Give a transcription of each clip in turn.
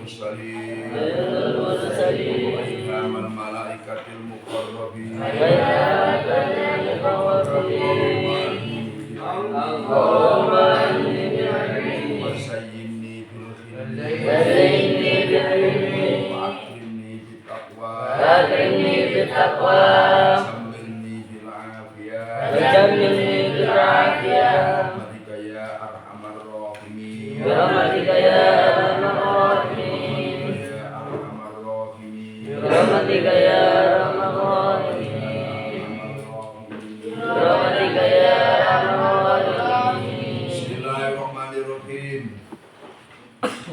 mursalin wa ilhamal malaikatil muqarrabin Allahumma inni wa sayyidni bil khilmi wa akrimni bit taqwa samilni bil afiyah rahmatika ya arhamar rahimin rahmatika ya arhamar rahimin rahmatika ya arhamar rahimin rahmatika ya arhamar rahimin. Bismillahirrahmanirrahim.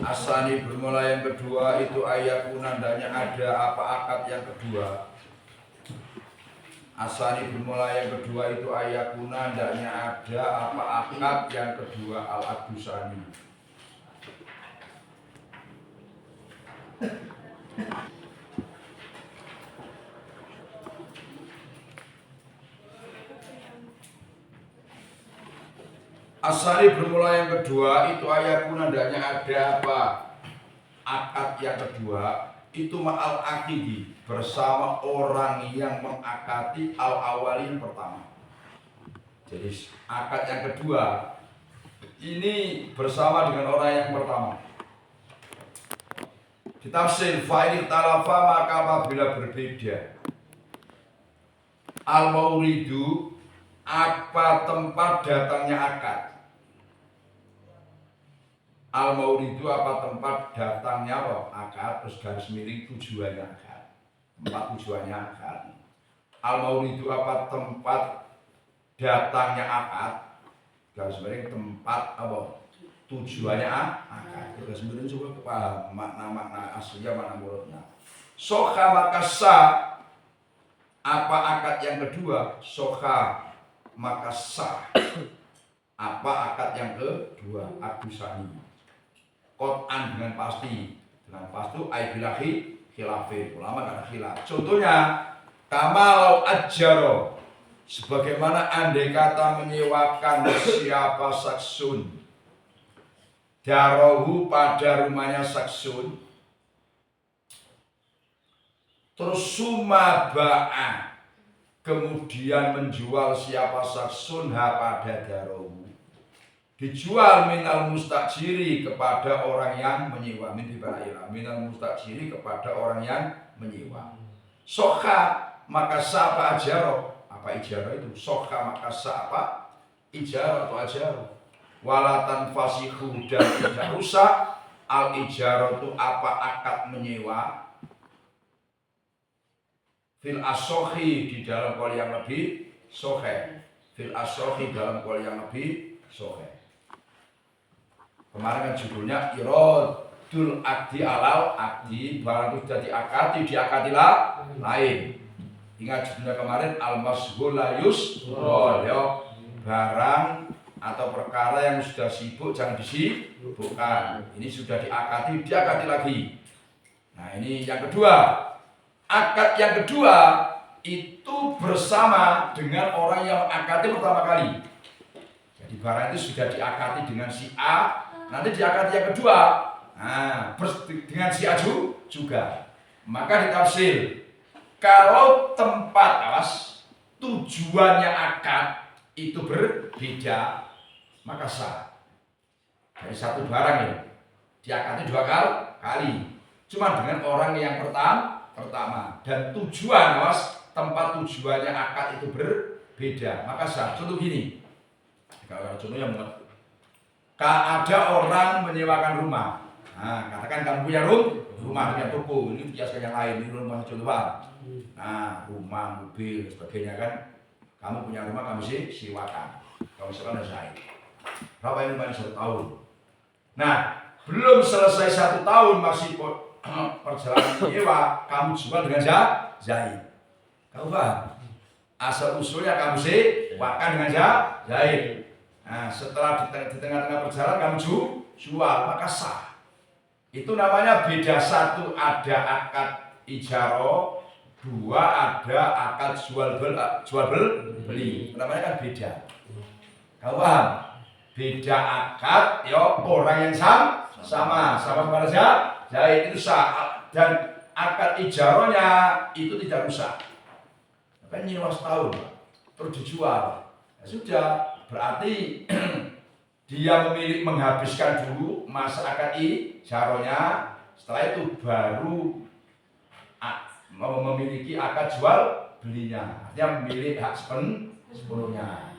Asani bermula yang kedua itu ayat kunandanya ada apa akad yang kedua. Asani bermula yang kedua itu ayat kunandanya ada apa akad yang kedua al-adusani. Asani bermula yang kedua itu ayat kunandanya ada apa akad yang kedua itu ma'al akidi bersama orang yang mengakati al-awalin pertama. Jadi akad yang kedua ini bersama dengan orang yang pertama. Ditafsir fa'il talafa maka apabila berbeda al-mauridu apa tempat datangnya akad. Al-mauridu apa tempat datangnya apa? Akad terus garis miring tujuannya akad. Tempat tujuannya akad. Al-mauridu apa tempat datangnya akad. Garis miring tempat apa? Tujuannya akad. Garis miring coba paham makna-makna aslinya makna mulutnya. Sokha maka sah apa akad yang kedua? Sokha maka sah apa akad yang kedua? Adusani Qot'an dengan pasti aibilahi khilafin ulama kata khilaf. Contohnya kamal ajaro sebagaimana andai kata menyewakan siapa saksun darohu pada rumahnya saksun terus sumaba'a kemudian menjual siapa saksun pada darohu dijual minal mustajiri kepada orang yang menyewa minal mustajiri kepada orang yang menyewa. Sokha maka sapa ajaro apa ijaro itu sokha maka sapa ijaro atau ajaro walatan fasihu dan tidak rusak al ijaro itu apa akad menyewa fil asohi di dalam kol yang lebih sohe fil asohi dalam kol yang lebih sohe. Kemarin kan judulnya iradul akdi alal akdi barang itu sudah diakadilah lain. Ingat judulnya kemarin al-masghul la yusghal ya barang atau perkara yang sudah sibuk jangan disibukkan. Ini sudah diakadi lagi. Nah ini yang kedua. Akad yang kedua itu bersama dengan orang yang mengakadi pertama kali. Jadi barang itu sudah diakadi dengan si A. Nanti diakad yang kedua, dengan si aju juga. Maka ditafsir, kalau tempat tujuannya akad itu berbeda, maka sah. Dari satu barang ya, diakadi dua kali. Cuma dengan orang yang pertama. Dan tujuan tempat tujuannya akad itu berbeda, maka sah. Contoh gini, kalau contohnya ada orang menyewakan rumah. Nah, katakan kamu punya rumah, punya toko, ini dijelaskan yang lain, ini rumah contohan. Nah, rumah, mobil, sebagainya kan. Kamu punya rumah, kamu sewakan. Kamu sewakan selesai. Berapa ini rumahnya 1 tahun? Nah, belum selesai 1 tahun masih perjalanan menyewa, kamu jual dengan jahit. Kamu paham? Asal usulnya kamu sewakan dengan jahit. Nah, setelah di tengah-tengah perjalanan kamu jual, maka sah. Itu namanya beda. 1 ada akad ijaro, 2 ada akad jual beli. Namanya kan beda. Kamu paham? Beda akad ya orang yang sama sama pada Zaid itu sah, dan akad ijarohnya itu tidak rusak. Kan nyewa setahun terus dijual, ya sudah berarti dia menghabiskan dulu masa akad ijarohnya, setelah itu baru memiliki akad jual belinya, artinya memilih hak sepenuhnya.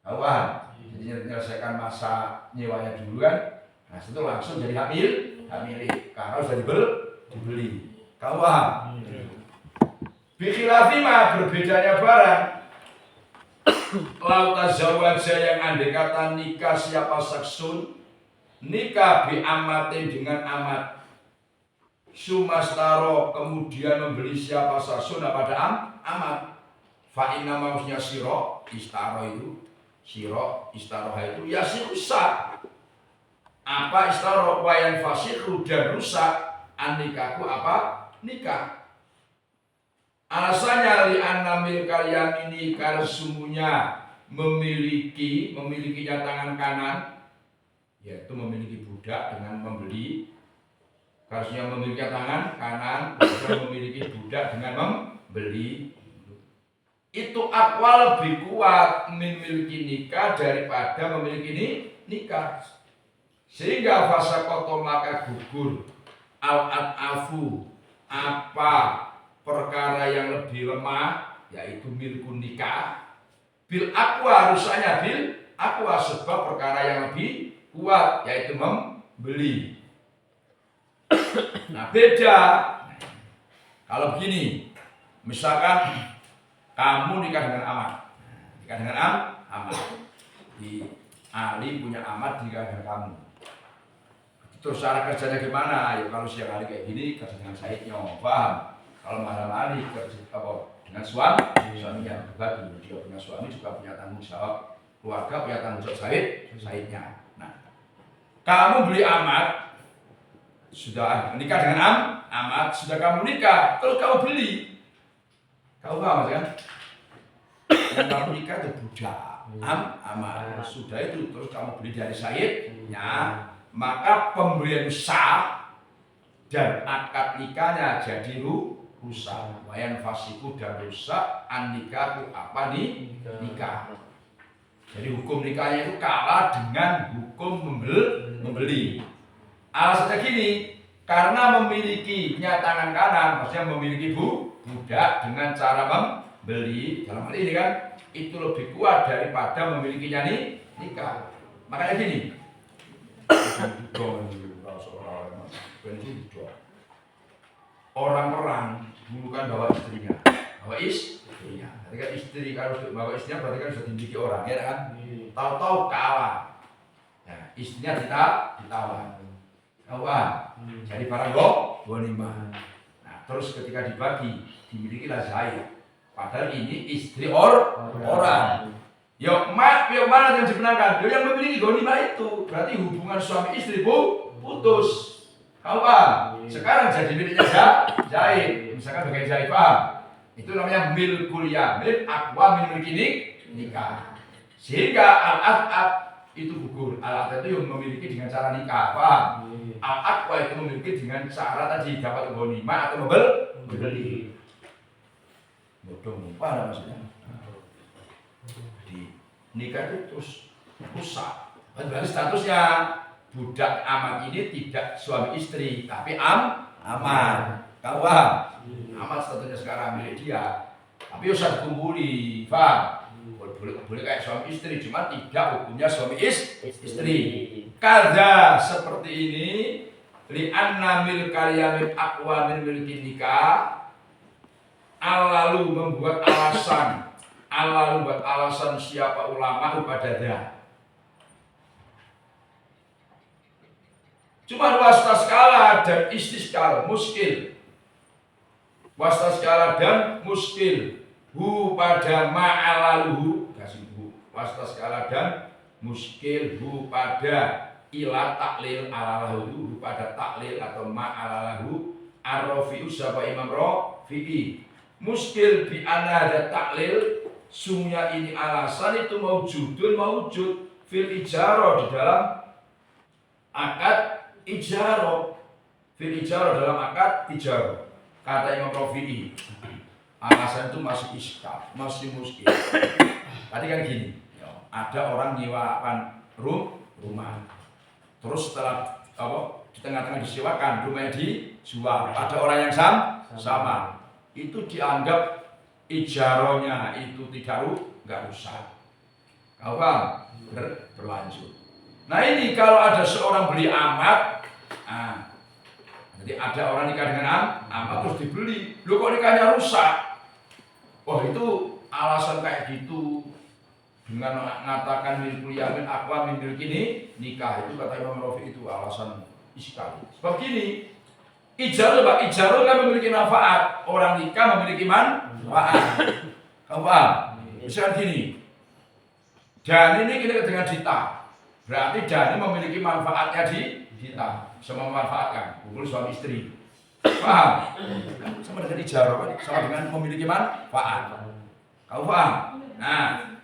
Kawan, jadi menyelesaikan masa nyewanya dulu kan, nah itu langsung jadi hak milik karena sudah dibeli. Kawan, bikhilafima berbedanya barang. Lau tazawwaja yang andai kata nikah siapa saksun, nikah bi amatin dengan amat, sumastaro kemudian membeli siapa saksun pada amat, fa inna maksudnya siro istaro itu, siro istaro itu ya sih rusak. Apa istaro wayan fasihu dan rusak anikaku apa nikah. Alasannya li'anna milkal yamini karena sungguhnya memilikinya tangan kanan, yaitu memiliki budak dengan membeli. Karena memiliki tangan kanan, memiliki budak dengan membeli. Itu akwa lebih kuat memiliki nikah daripada memiliki nikah. Sehingga fasa koto maka gugur al-afu apa perkara yang lebih lemah, yaitu milku nikah, bil akwa rusaknya bil akwa sebab perkara yang lebih kuat, yaitu membeli. Nah beda kalau begini, misalkan kamu nikah dengan amat, amat, di Ali punya amat nikah dengan kamu. Terus cara kerjanya gimana? Ya kalau siang hari kayak gini kerja dengan Saidnya, paham? Kalau malam hari kerja dengan suaminya berbagi. Dia punya suami juga punya tanggung jawab, keluarga punya tanggung jawab Saidnya. Nah, kamu beli amat, sudah menikah dengan amat, sudah kamu nikah, terus kamu beli, kamu paham kan? Yang kamu nikah itu budak, amat, sudah itu terus kamu beli dari Saidnya, maka pembelian sah dan akad nikahnya jadi rusak. Wayan fasiku dan rusak an-nikahu apa nikah. Jadi hukum nikahnya itu kalah dengan hukum membeli. Alasannya gini, karena memiliki tangan kanan, maksudnya memiliki budak dengan cara membeli, dalam hal ini kan itu lebih kuat daripada memilikinya nikah. Makanya gini, orang perang dulu kan bawa istrinya. Ketika istri kalau bawa istrinya berarti kan sudah dimiliki orang, ya kan? Tahu-tahu kalah. Nah, istrinya ditawan. Kawan, jadi barang ghanimah. Nah, terus ketika dibagi dimilikilah Zaid. Padahal ini istri orang. Yang mana yang dibenarkan? Yang memiliki ghanimah itu. Berarti hubungan suami istri putus. Kawan, sekarang jadi miliknya Zaid. Misalkan bagian Zaid, paham? Itu namanya milkul yamin, akwa miliki nikah. Sehingga al-aqab itu gugur. Al-aqab itu yang memiliki dengan cara nikah, paham? Al-aqwa itu memiliki dengan cara tadi dapat ghanimah atau membeli. Bodong, paham maksudnya? Jadi nikah itu terus rusak. Berarti statusnya budak amat ini tidak suami istri, tapi amat. Kau paham? Amat statusnya sekarang milik dia. Tapi usah dikumpuli, paham? Boleh kayak suami istri, cuma tidak hukumnya suami istri. Kada seperti ini, li'anna milkal yamin aqwa min milki nikah. Lalu membuat alasan siapa ulama kepada dia. Cuma wasta skala dan istiskal muskil. Wasta skala dan muskil. Hu pada ma'alaluhu. Kasih hu. Wasta skala dan muskil. Hu pada ila taklil alalahu. Hu pada taklil atau ma'alalahu. Ar-Rafi'u sapa Imam Rafi'i. Muskil bi anna ada taklil. Sungnya ini alasan itu maujud fil ijaro di dalam akad Ijaro fil ijaro dalam akad ijaro. Kata Imam Rafi'i, alasan itu masih iskal, masih muskil. Tadi kan gini, ada orang nyewakan rumah, terus setelah di tengah-tengah disewakan rumahnya dijual, ada orang yang sama, itu dianggap ijaronya itu nggak rusak. Kau paham? Berlanjut. Nah ini kalau ada seorang beli amat, jadi ada orang nikah dengan amat terus dibeli, lu kok nikahnya rusak? Oh itu alasan kayak gitu dengan mengatakan milkul yamin akwa min milki nikah itu kata Imam Rafi'i itu alasan iskal. Sebab gini, ijarah kan memiliki manfaat, orang nikah memiliki manfaat. Kamu paham? Misalkan gini, dan ini kita dengan dita, berarti dan ini memiliki manfaatnya di dita, bisa memanfaatkan hubungan suami istri. Paham? Sama dengan ijarah kan, sama dengan memiliki manfaat. Kamu paham? Nah,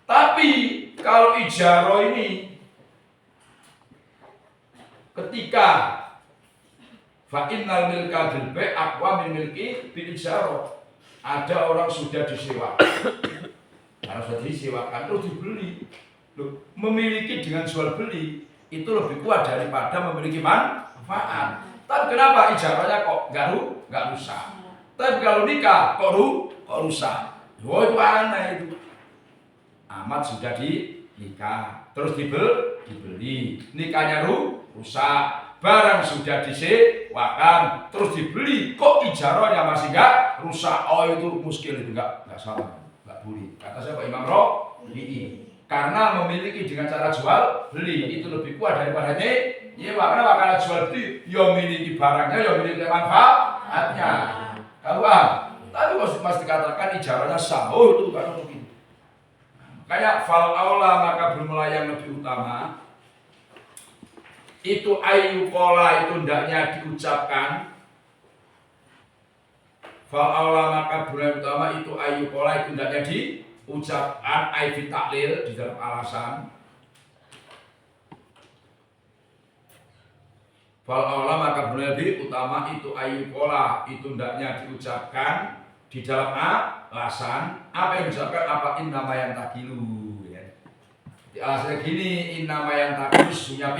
tapi kalau ijarah ini ketika fa'innal milka bil bai' aqwa min milki bil ijarah, ada orang sudah disewakan, karena sudah disewakan terus dibeli. Loh, memiliki dengan jual beli itu lebih kuat daripada memiliki manfaat. Tapi kenapa ijarahnya kok nggak rusak? Tapi kalau nikah kok rusak? Oh itu aneh itu. Amat sudah dinikah, terus dibeli, nikahnya rusak, barang sudah disewakan, terus dibeli, kok ijarahnya masih nggak rusak? Oh itu muskil, itu nggak salah, nggak boleh. Kata siapa? Imam Rafi'i. Karena memiliki dengan cara jual beli itu lebih kuat daripada nyewa. Kenapa? Karena jual beli, ya memiliki barangnya, ya memiliki manfaatnya. Kalau tapi masih dikatakan ijarahnya sah, oh itu kan mungkin. Kayak fal aula maka bermula yang lebih utama itu ayu kola itu hendaknya diucapkan. Fal aula maka bermula yang utama itu ayu kola itu hendaknya diucapkan aifi taklil di dalam alasan. Fal aula maka bermula lebih utama itu ayu kola itu hendaknya diucapkan di dalam alasan. Apa yang diucapkan? Apa innama yang takilu ya. Di alasannya gini, innama yang takilu sunya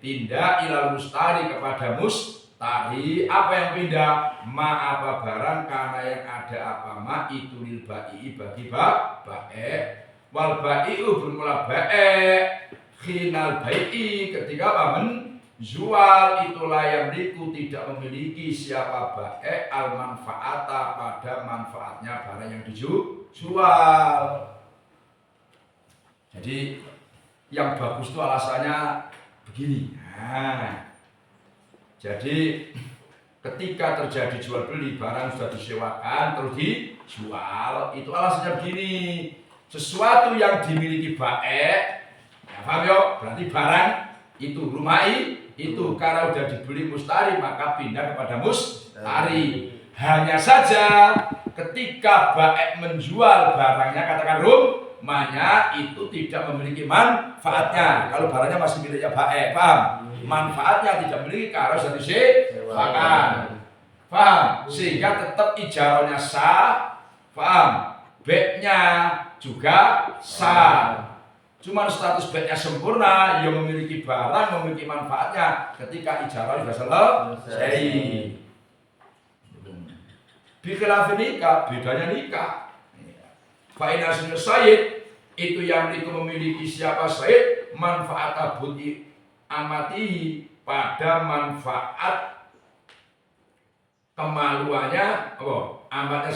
pindah ilal mustari kepada mustari. Apa yang pindah? Ma apa barang karena yang ada apa ma itu lil ba'i bagi bae. Wal ba'i'u bermula bae khinal bai'i ketika apa menjual itulah yang diku tidak memiliki siapa bae al manfaata pada manfaatnya barang yang dijual. Jadi yang bagus itu alasannya begini. Nah, jadi ketika terjadi jual beli barang sudah disewakan terus dijual itu alasannya begini. Sesuatu yang dimiliki bae, ya paham ya? Berarti barang itu rumah itu karena sudah dibeli mustari maka pindah kepada mustari. Hanya saja ketika baik menjual barangnya katakan rumahnya itu tidak memiliki manfaatnya. Kalau barangnya masih miliknya baik, paham? Manfaatnya tidak memiliki karena sudah disewakan, paham? Sehingga tetap ijarahnya sah, paham? Baiknya juga sah. Cuma status baiknya sempurna, yang memiliki barang, memiliki manfaatnya ketika ijarah sudah selesai. Bikhilafin nikah, bedanya nikah. Fa'inasnya sayyid, itu yang itu memiliki siapa sayyid, manfaat abudi amati pada manfaat kemaluannya, amatnya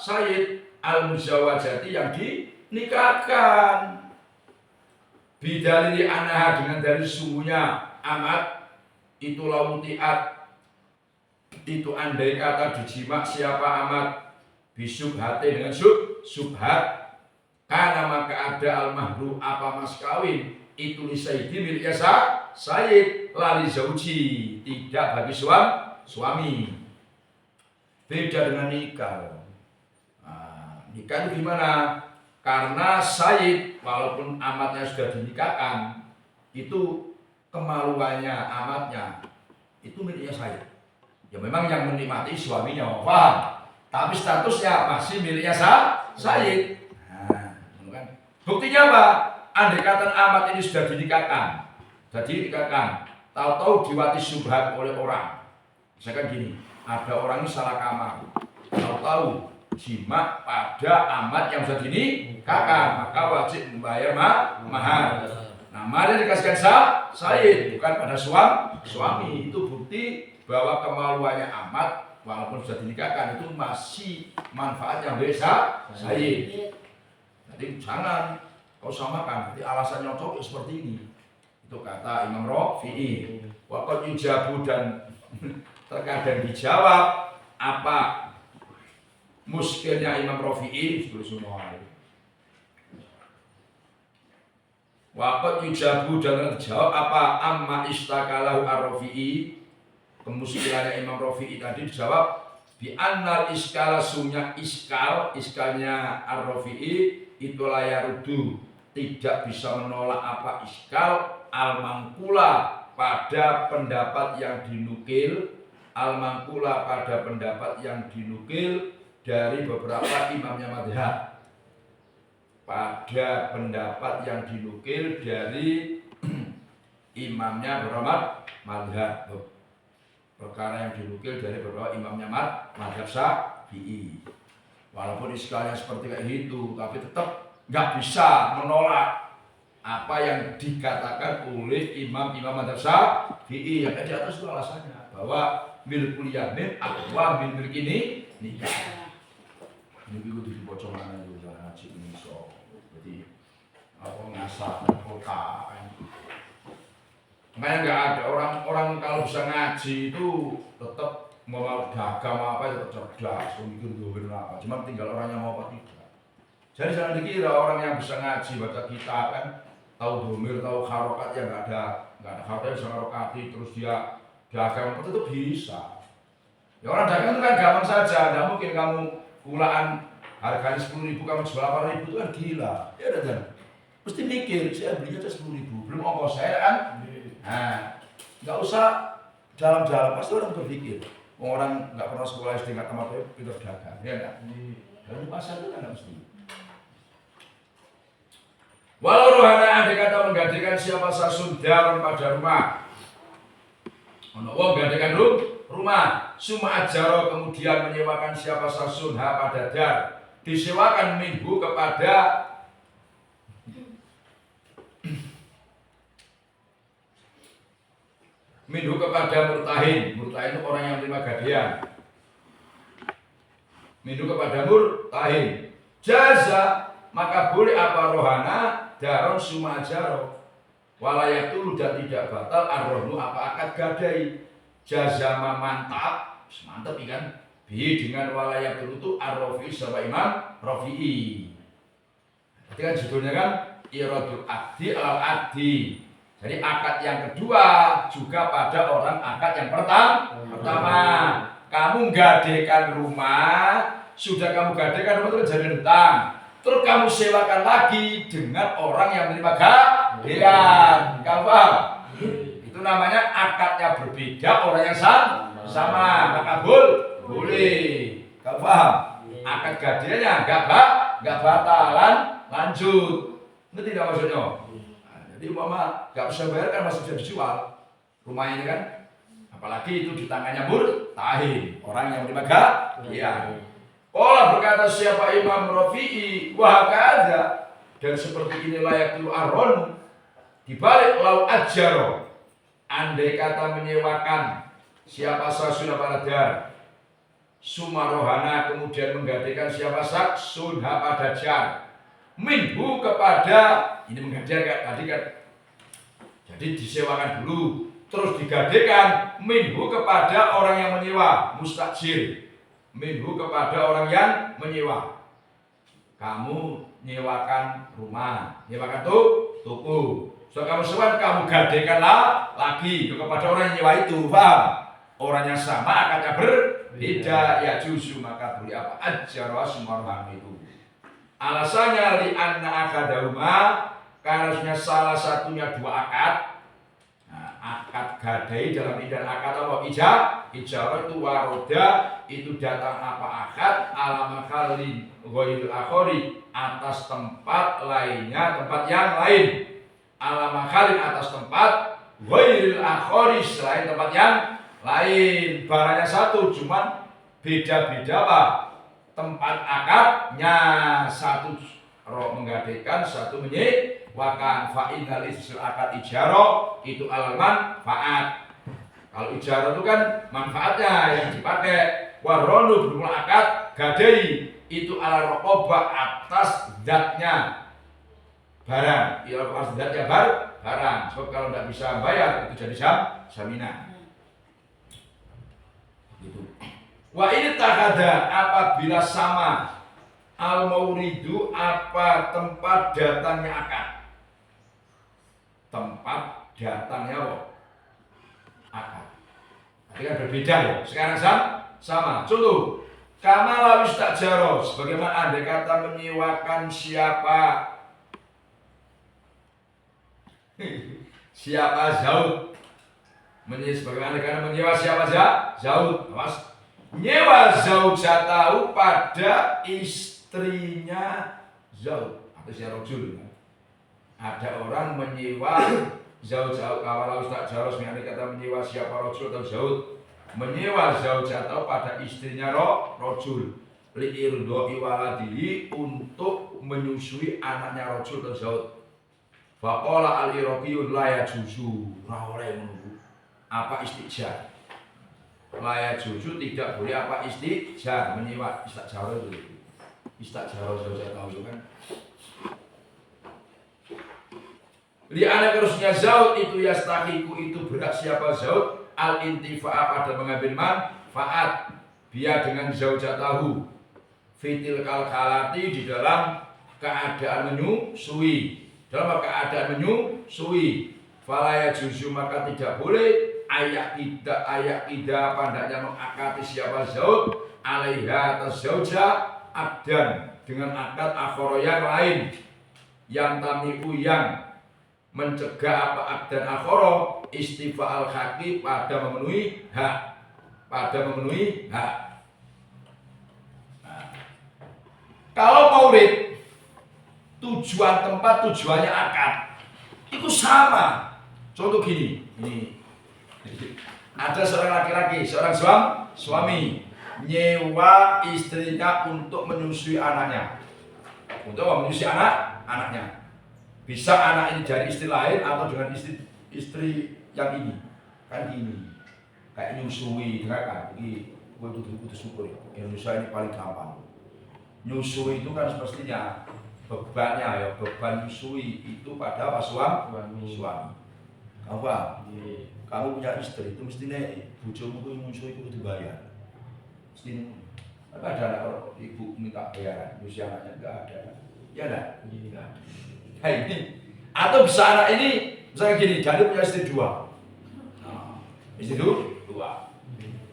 sayyid al-muzawajati yang dinikahkan. Bidalili anaha dengan dari sungguhnya amat itu lautiat itu andai kata dijima siapa amat bisubhati dengan subhat karena maka ada al-mahru apa mas kawin itu li sayyidi miliknya sayyid lali zauji tidak bagi suami. Beda dengan nikah. Nikah itu gimana? Karena sayyid walaupun amatnya sudah dinikahkan itu kemaluannya, amatnya itu miliknya saya. Ya memang yang menikmati suaminya, paham? Tapi statusnya masih miliknya saya. Nah, kan? Buktinya apa? Andai kata amat ini sudah dinikahkan, tahu-tahu diwati syubhat oleh orang. Misalkan gini, ada orang ini salah kamar, tahu-tahu jima pada amat yang sudah dinikahkan, maka wajib membayar mahar. Nah, mahar dikasihkan saya, bukan pada suami. Itu bukti bahwa kemaluannya amat walaupun sudah dinikahkan itu masih manfaat yang bisa saya. Jadi jangan kau samakan. Jadi alasan nyocok seperti ini. Itu kata Imam Rafi'i. Waqad yujabu dan terkadang dijawab apa muskilnya Imam Rafi'i semua. Waqad yujabu dan terjawab apa amma istakalahu ar-Rafi'i, kemuskilannya Imam Rafi'i tadi dijawab bi annal iskala sunya iskalnya ar-Rafi'i itu layarudu, tidak bisa menolak apa iskal al-mangkula pada pendapat yang dinukil, al-mangkula pada pendapat yang dinukil dari beberapa imamnya madhab, pada pendapat yang dinukil dari imamnya beberapa madhab, perkara yang dinukil dari beberapa imamnya madhab Syafi'i. Walaupun iskalnya seperti kayak gitu, tapi tetap nggak bisa menolak apa yang dikatakan oleh imam-imam madhab Syafi'i. Yang di atas itu alasannya bahwa milkul yamin aqwa min milk ini nikah. Ini itu dibocor mana itu jangan ngaji ini so. Jadi apa ngasah kota. Makanya nggak ada orang kalau bisa ngaji itu tetap mau dagang apa itu cerdas, mungkin dober apa. Cuma tinggal orangnya mau apa tidak. Jadi jangan dikira orang yang bisa ngaji baca kitab kan tahu domir, tahu harokat yang nggak ada harokat bisa harokati terus dia dagang itu bisa. Ya orang dagang itu kan gampang saja, tidak mungkin kamu pulaan harganya 10.000 kamu jual 8.000 itu kan gila. Ya udah kan, mesti mikir saya belinya aja 10.000 belum ongkos saya kan. Nah, nggak usah dalam-dalam pasti orang berpikir. Orang nggak pernah sekolah SD nggak tamat pintar dagang, ya nggak? Dari pasar itu kan nggak mesti. Walau rohana andai kata menggantikan siapa sasun dalam pada rumah, ono wong gantikan rumah, suma ajaro kemudian menyewakan siapa sasun pada dar, disewakan minggu kepada murtahin. Murtahin itu orang yang menerima gadean. Mindu kepada murtahin. Jaza maka boleh apa rohana daron sumajaro. Walayatulu dan tidak batal arrohnu apa akad gadai. Jaza mantap, mantap ikan. Bi dengan walayatulu itu arrofi sama Imam Rafi'i. Jadi kan judulnya kan iradul addi al addi. Jadi akad yang kedua juga pada orang akad yang pertama. Kamu gadekan rumah, sudah kamu gadekan rumah itu jadi hutang. Terus kamu sewakan lagi dengan orang yang menerima gadean. Kamu paham? Itu namanya akadnya berbeda, orang yang sama. Maka boleh. Kamu paham? Akad gadeannya enggak batalan, lanjut. Itu tidak maksudnya. Jadi umpama nggak bisa bayar kan masih bisa dijual rumahnya kan, apalagi itu di tangannya murtahin orang yang menerima gadean. Qala berkata siapa Imam Rafi'i wa hakadha, dan seperti ini layakul arron dibalik lau ajaro, andai kata menyewakan siapa sasun pada dar sumarohana kemudian menggadekan siapa saksun pada jar minhu kepada ini menggadekan tadi kan, jadi disewakan dulu terus digadekan minhu kepada orang yang menyewa, mustajir minhu kepada orang yang menyewa. Kamu nyewakan rumah, nyewakan tuku, so kamu sewan kamu gadekan lagi kepada orang yang nyewa itu, paham? Orang yang sama akadnya berbeda, ya justru maka boleh apa ajar semua itu. Alasannya li anna akadahuma, karena salah satunya dua akad. Nah, gadai dalam idan akad apa ijarah itu waroda itu datang apa akad alamakalin ghairil akhori atas tempat lainnya tempat yang lain alamakalin atas tempat ghairil akhori selain tempat yang lain barangnya satu cuman beda-beda apa tempat akadnya satu menggadaikan satu menyewakan fa'inal istisil akad ijarah itu alal manfaat. Kalau ijarah itu kan manfaatnya yang dipakai waronu bermula akad gadai itu ala rokobah atas zatnya barang ya atas zatnya barang sebab kalau tidak bisa bayar itu jadi jaminan gitu. Wa ini takada apabila sama al-mauridu apa tempat datangnya akad tempat datangnya akad tapi kan berbeda ya sekarang sama contoh kama lawis tak jaro sebagaimana andai kata menyewakan siapa Zaud sebagaimana karena menyewa siapa Zaud awas nyewa zaujatahu pada istrinya Zaud atau si rojul. Ada orang menyewa zaujatahu kalau tak jaros ini kata menyewa siapa rojul atau Zaud menyewa zaujatahu pada istrinya rojul liirdoi waladihi untuk menyusui anaknya rojul atau Zaud. Faqala al-iraqiyun la yajuzu ora oleh menunggu apa istijar layak juju tidak boleh apa istijar menyewa istijar itu istijar saya tahu itu kan li anak terusnya Zaud itu yastahiku itu berat siapa Zaud al intifa'a pada mengambil manfaat dia dengan zaujatahu fitil kalkalati di dalam keadaan menyusui falaya juzu maka tidak boleh ayak tidak pandanya mengakati siapa Zaud alaiha atas zauja abdan dengan akad akhara yang lain yang tamiku yang mencegah apa abdan akhara istifa al haqi pada memenuhi hak nah, kalau maurid tujuan tempat tujuannya akad itu sama contoh gini ini ada seorang laki-laki, seorang suami nyewa istrinya untuk menyusui anaknya. Untuk menyusui anaknya. Bisa anak ini dari istri lain atau dengan istri yang ini. Kan gini. Kayak nyusui, kan? Ini gue butuh syukur ya. Indonesia ini paling gampang. Nyusui itu kan semestinya bebannya beban nyusui itu pada apa suami. Kamu paham? Kamu punya istri itu mestinya bojomu itu nyusui itu dibayar. Mesti ada anak ibu minta bayaran, nyusui anaknya enggak ada. Ya enggak? Iya. Hai ini. Atau bisa anak ini misalnya gini, jadi punya istri dua. Nah, istri dua.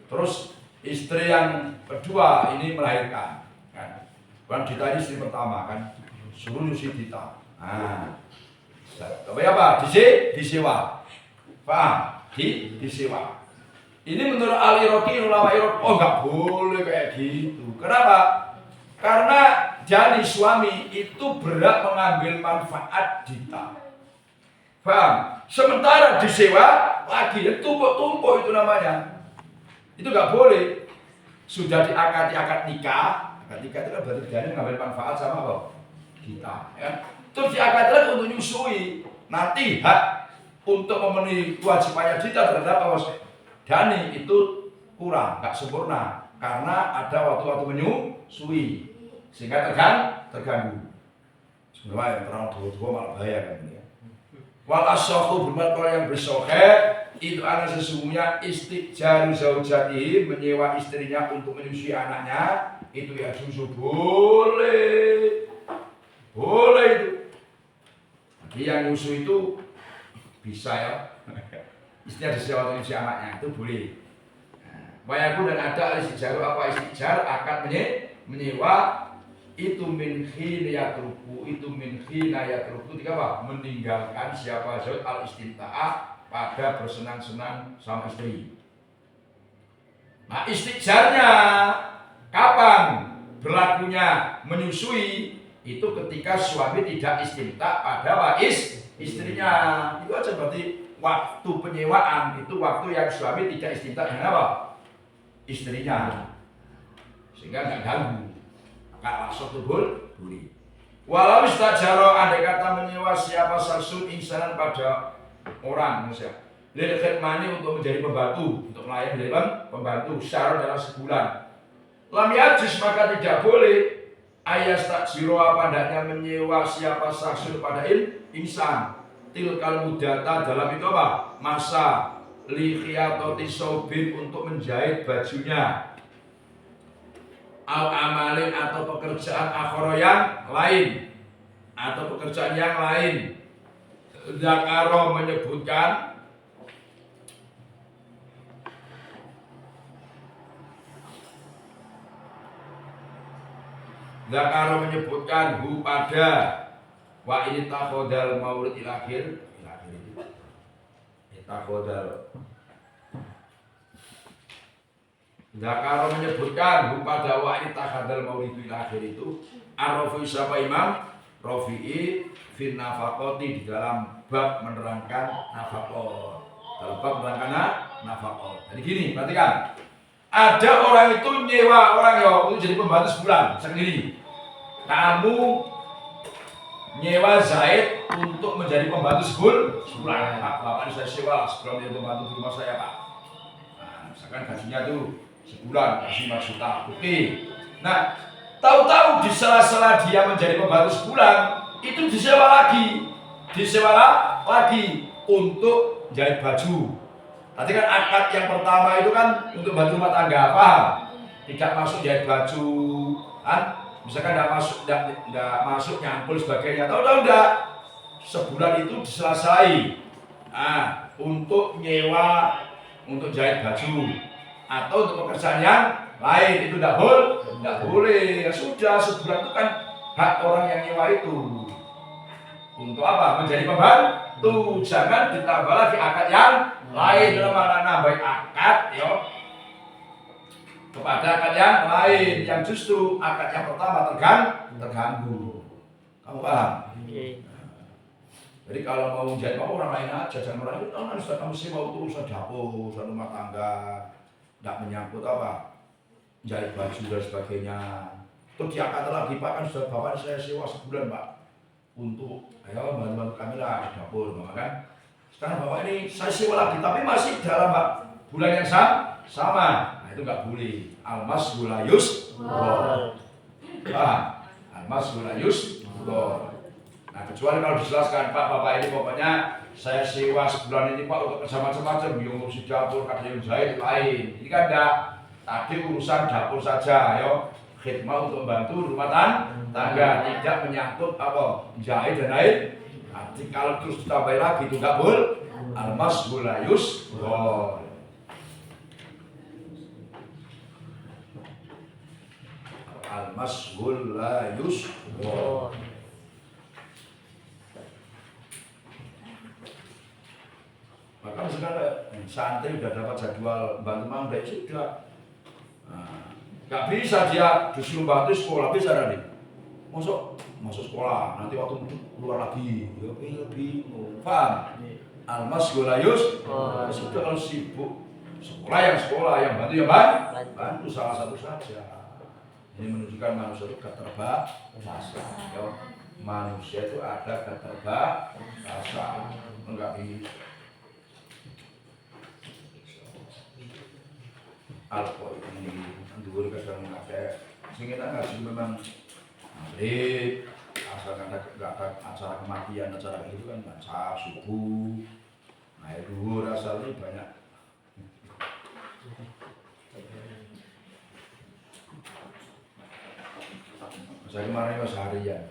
Terus istri yang kedua ini melahirkan kan. Bukan Dita ini istri pertama kan. Suruh nyusui Dita. Nah. Tapi apa? Disewa. Paham? Disewa. Ini menurut al-Iraqi ulama Iraq, enggak boleh kayak gitu. Kenapa? Karena jadi suami itu berat mengambil manfaat Dita. Paham? Sementara disewa lagi tumpuk-tumpuk itu namanya. Itu enggak boleh. Sudah diakad nikah. Akad nikah itu kan berarti jadi mengambil manfaat sama apa? Dita, ya. Terus diakad lagi untuk nyusui. Nanti hak untuk memenuhi kewajibannya Dita terhadap apa? Dani itu kurang, nggak sempurna karena ada waktu-waktu menyusui sehingga terganggu. Sebenarnya yang terang dua malah bahaya kan ini. Wal asyahu bermat kalau yang bersohe itu anak sesungguhnya istijar zaujatihi menyewa istrinya untuk menyusui anaknya itu ya susu boleh itu. Jadi yang nyusu itu bisa ya. Istilah disewa untuk nyusi anaknya itu boleh. Wayaku dan ada istijar apa istijar akan menyewa itu min khina yatruku itu min khina yatruku tiga apa meninggalkan siapa Zaud al istimta'ah pada bersenang-senang sama istri. Nah, istijarnya kapan berlakunya menyusui? Itu ketika suami tidak istimta pada istrinya. Itu aja berarti waktu penyewaan itu waktu yang suami tidak istimta dengan apa? Istrinya. Sehingga nggak ganggu. Maka langsung tubul boleh. Walau istajaro, andai kata menyewa siapa saksun insanan pada orang, manusia. Lil khidmani untuk menjadi pembantu, untuk melayani menjadi pembantu secara dalam sebulan. Lam yajus, maka tidak boleh ayas takjiro apa hendaknya menyewa siapa saksun pada insan. Tilkal mudata dalam itu apa? Masa likhiyatoti sobin untuk menjahit bajunya. Al amalin atau pekerjaan akhara yang lain atau pekerjaan yang lain. Zakaro menyebutkan hu pada wa ini takhodal maulid ilakhir itu takhodal. Zakaro menyebutkan pada wa'id takhadal maulidu akhir itu Ar-Rafi'i siapa Imam Rafi'i fin nafaqoti di dalam bab menerangkan nafaqot. Dalam bab menerangkan nafaqot. Jadi gini, perhatikan. Ada orang itu nyewa orang ya untuk jadi pembantu sebulan sendiri. Kamu nyewa Zaid untuk menjadi pembantu sebulan. Pak, bapak saya sewa sebulan menjadi pembantu di rumah saya, Pak. Nah, misalkan gajinya tuh sebulan kasih 5 juta, oke. Nah, tahu-tahu di sela-sela dia menjadi pembantu sebulan itu disewa lagi untuk jahit baju. Tadi kan akad yang pertama itu kan untuk bantu rumah tangga, paham? Tidak masuk jahit baju, kan? Misalkan tidak masuk nyangkul sebagainya, tahu-tahu enggak? Sebulan itu diselesai. Nah, untuk nyewa, untuk jahit baju. Atau untuk pekerjaan yang lain itu tidak boleh. Ya sudah, sebulan itu kan hak orang yang nyewa itu. Untuk apa? Menjadi pembantu. Jangan ditambah lagi akad yang lain. Dalam mana nambah akad ya kepada akad yang lain yang justru akad yang pertama terganggu. Kamu paham? Jadi kalau mau menjadi orang lain aja, jangan orang itu kan sudah kamu sih mau urusan dapur, urusan rumah tangga. Tidak menyangkut apa jahit baju dan sebagainya. Terus diangkat lagi, Pak, kan sudah bapak saya sewa sebulan, Pak, untuk ayo bantu kami lah di dapur, kan. Sekarang bapak ini saya sewa lagi, tapi masih dalam Pak bulan yang sama. Nah itu nggak boleh. Almas gulayus, almas gulayus. Nah kecuali kalau dijelaskan, Pak, bapak ini pokoknya saya sewa sebulan ini, Pak, untuk kerja macam-macam, yang ngurusi dapur, kadang yang jahit lain. Ini kan enggak, tadi urusan dapur saja, yo. Khidmah untuk membantu rumah tangga, tidak menyangkut apa jahit dan lain. Nanti kalau terus ditambah lagi itu enggak boleh. Almas gulayus, almas gulayus, maka sekarang santri udah dapat jadwal bantu mandek sudah. Nggak bisa dia disuruh bantu sekolah, bisa nanti. Masuk sekolah, nanti waktu keluar lagi, ya lebih paham. Almas gulayus, sudah kalau sibuk sekolah yang bantu ya bantu salah satu saja. Ini menunjukkan manusia itu keterbatasan. Manusia itu ada keterbatasan, enggak bisa. Alkohol ini dulu kadang ada, sehingga ngaji memang ambil asal nggak ada acara kematian, acara itu kan baca subuh, naik dulu asalnya banyak. Saya kemarin itu seharian,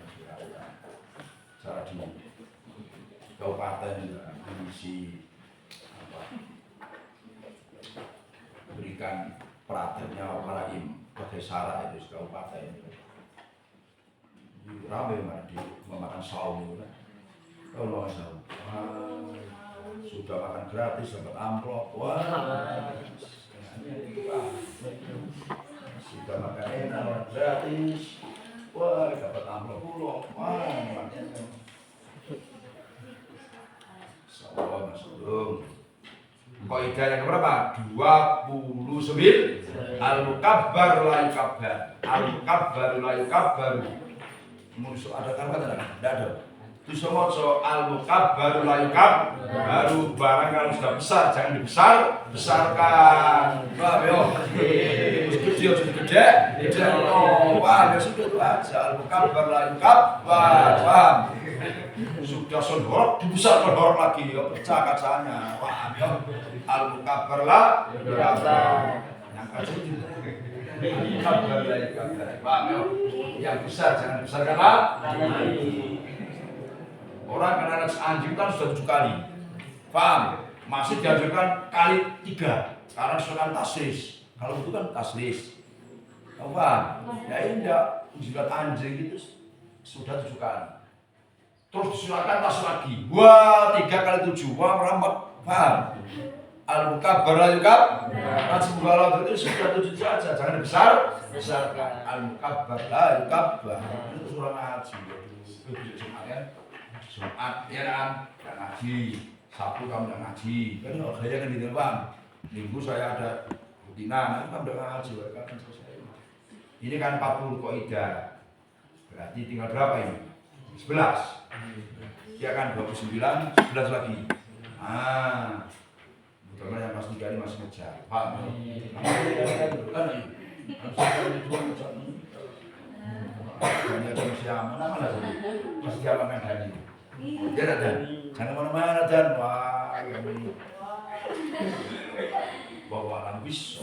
acara di kabupaten juga mengisi berikan perhatiannya para pakai syarat itu kabupaten itu ramai di memakan saum itu kan. Kalau makan saum Sudah makan gratis, dapat amplop. Wah. Sudah makan enak, gratis. Wah, dapat amplop pulau. Wah, Salam, Mas. Kaidah yang berapa? 29. Al-mukabbar la yukabbar. Al-mukabbar la yukabbar. Musuh ada kalimat enggak? Enggak ada. Itu semua al-mukabbar la yukabbar. Baru barang kalau sudah besar jangan dibesarkan. Paham ya? Gede. Oh, wah, ya sudah itu aja. Al-mukabbar la yukabbar. Paham? Sudah sonhorok dibesarkan horok lagi ya pecah kacanya. Wah, ya al-mukabbar la yukabbar. Yang kecil al-mukabbar la yukabbar. Paham ya? Yang besar jangan dibesarkan lagi. Orang kena anak anjing kan sudah 7 kali. Paham? Masih diajarkan kali 3 karena sudah tasris. Kalau itu kan tasris. Paham? Ya indah jilat anjing itu sudah 7 kali. Terus disilakan tas lagi. Wah, 3 kali 7. Wah, merambat. Paham? Al-mukabbar la yukabbar. Nasibullah itu sudah 7 saja. Jangan besarkan. Al-mukabbar la yukabbar. Itu surah ngaji. Jumat ya kan, nggak ngaji. Sabtu kamu nggak ngaji. Kan saya kan di depan. Minggu saya ada rutinan. Nanti kamu nggak ngaji. Kan selesai. Ini kan 40 kaidah. Berarti tinggal berapa ini? 11. Ya kan 29, 11 lagi. Betulnya yang pas 3 ini masih ngejar. Paham? Hanya masih aman, masih aman yang tadi. Ya dan jangan kemana-mana dan wah ini bawa alam bis.